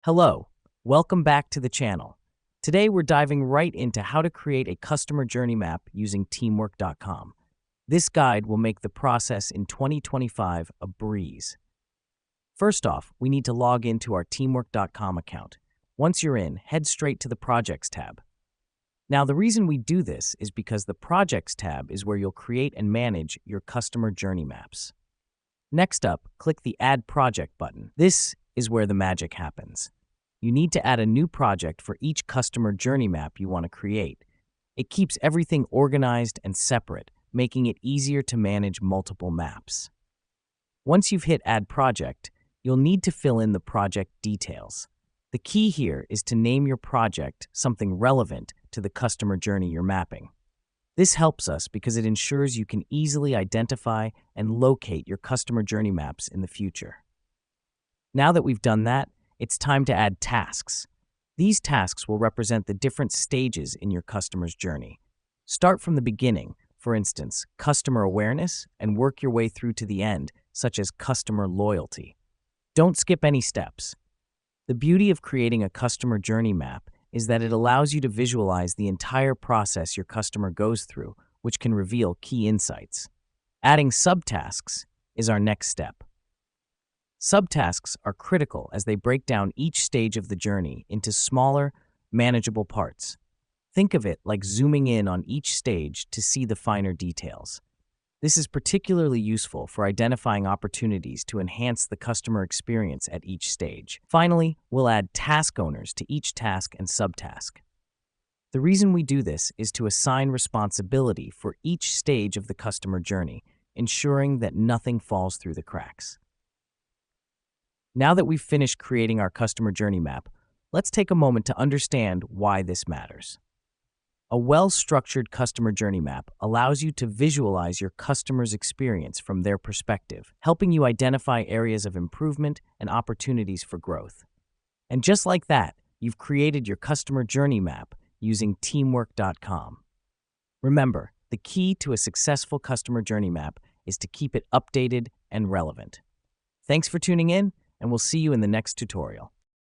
Hello, welcome back to the channel. Today we're diving right into how to create a customer journey map using teamwork.com. This guide will make the process in 2025 a breeze. First off, we need to log into our teamwork.com account. Once you're in, head straight to the Projects tab. Now, the reason we do this is because the Projects tab is where you'll create and manage your customer journey maps. Next up, click the Add Project button. This is where the magic happens. You need to add a new project for each customer journey map you want to create. It keeps everything organized and separate, making it easier to manage multiple maps. Once you've hit Add Project, you'll need to fill in the project details. The key here is to name your project something relevant to the customer journey you're mapping. This helps us because it ensures you can easily identify and locate your customer journey maps in the future. Now that we've done that, it's time to add tasks. These tasks will represent the different stages in your customer's journey. Start from the beginning, for instance, customer awareness, and work your way through to the end, such as customer loyalty. Don't skip any steps. The beauty of creating a customer journey map is that it allows you to visualize the entire process your customer goes through, which can reveal key insights. Adding subtasks is our next step. Subtasks are critical as they break down each stage of the journey into smaller, manageable parts. Think of it like zooming in on each stage to see the finer details. This is particularly useful for identifying opportunities to enhance the customer experience at each stage. Finally, we'll add task owners to each task and subtask. The reason we do this is to assign responsibility for each stage of the customer journey, ensuring that nothing falls through the cracks. Now that we've finished creating our customer journey map, let's take a moment to understand why this matters. A well-structured customer journey map allows you to visualize your customer's experience from their perspective, helping you identify areas of improvement and opportunities for growth. And just like that, you've created your customer journey map using teamwork.com. Remember, the key to a successful customer journey map is to keep it updated and relevant. Thanks for tuning in, and we'll see you in the next tutorial.